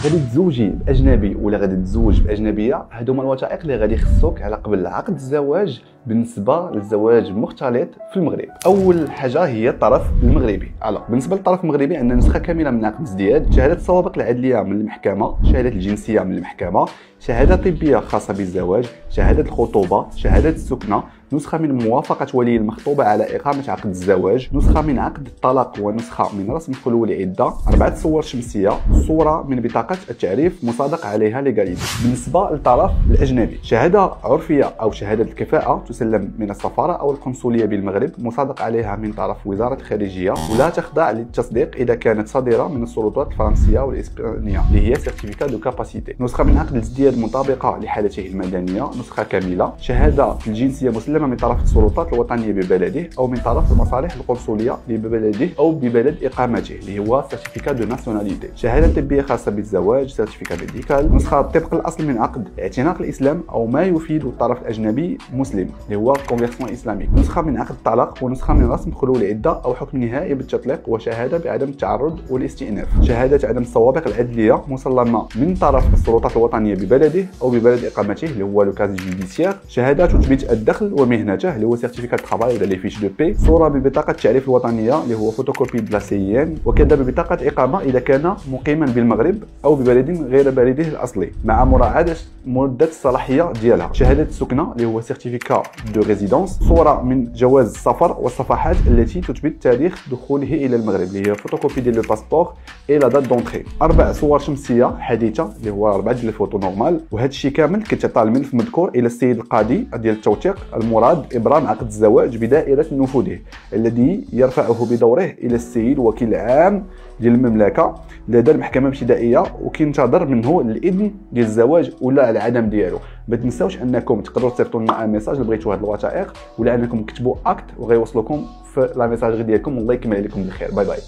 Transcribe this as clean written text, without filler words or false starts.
غادي تزوجي باجنبي ولا غادي تزوج باجنبيه، هادو هما الوثائق اللي غادي يخصوك على قبل عقد الزواج بالنسبه للزواج المختلط في المغرب. اول حاجه هي الطرف المغربي. بالنسبه للطرف المغربي عندنا نسخه كامله من عقد الازدياد، شهاده السوابق العدليه من المحكمه، شهاده الجنسيه من المحكمه، شهاده طبيه خاصه بالزواج، شهاده الخطوبه، شهاده السكنه، نسخه من موافقه ولي المخطوبه على اقامه عقد الزواج، نسخه من عقد الطلاق ونسخه من رسم خلو العده، 4 صور شمسيه، صوره من بطاقه التعريف مصادق عليها ليغاليتي. بالنسبه للطرف الاجنبي، شهاده عرفيه او شهاده الكفاءه تسلم من السفاره او القنصليه بالمغرب مصادق عليها من طرف وزاره الخارجيه، ولا تخضع للتصديق اذا كانت صادره من السلطات الفرنسيه والاسبانيه اللي هي سيرتيفيكا دو كاباسيتي. نسخه من عقد الازدياد مطابقه لحالته المدنيه، نسخه كامله، شهاده الجنسيه مسلمه من طرف السلطات الوطنيه ببلده او من طرف المصالح القنصليه ببلده او ببلد اقامته اللي هو سيرتيفيكا دو ناسيوناليتي، شهاده طبيه خاصه بالزواج، سيرتيفيكا ميديكال، نسخه طبق الاصل من عقد اعتناق الاسلام او ما يفيد الطرف الاجنبي مسلم اللي هو كونفيرسيون اسلاميك، نسخه من عقد الطلاق، ونسخه من رسم خلو العده او حكم نهائي بالتطليق، وشهاده بعدم التعرض والاستئناف، شهاده عدم السوابق العدليه مسلمه من طرف السلطات الوطنيه ببلده او ببلد اقامته اللي هو لو كاز جوديسيير، شهاده تثبت الدخل ومهنته اللي هو سيرتيفيكات الطباعي ولا لي فيش دو بي، صوره ببطاقه التعريف الوطنيه اللي هو فوتوكوبي دو لا سي، وكذا ببطاقه اقامه اذا كان مقيما بالمغرب او ببلد غير بلده الاصلي مع مراعاه مده الصلاحيه ديالها، شهاده السكنه اللي هو سيرتيفيكا دو ريزيدونس، صوره من جواز السفر والصفحات التي تثبت تاريخ دخوله الى المغرب اللي هي فوتوكوبي ديال لو باسبور اي لا دات دونتري، 4 صور شمسيه حديثه اللي هو 4 ديال الفوتو نورمال، وهذا الشيء كامل كيتعطى الملف مذكور الى السيد القاضي ديال التوثيق المراد ابرام عقد الزواج بدائره نفوذه الذي يرفعه بدوره الى السيد الوكيل العام ديال المملكه لدى المحكمه الابتدائيه، وكينتظر منه الاذن ديال الزواج ولا العدم ديالو. ما تنساوش انكم تقدروا تصيفطوا لنا ميساج اللي بغيتوا هاد الوثائق، ولا انكم تكتبوا اكت وغيوصلكم في لا ميساجري ديالكم. والله يكمل عليكم بالخير. باي باي.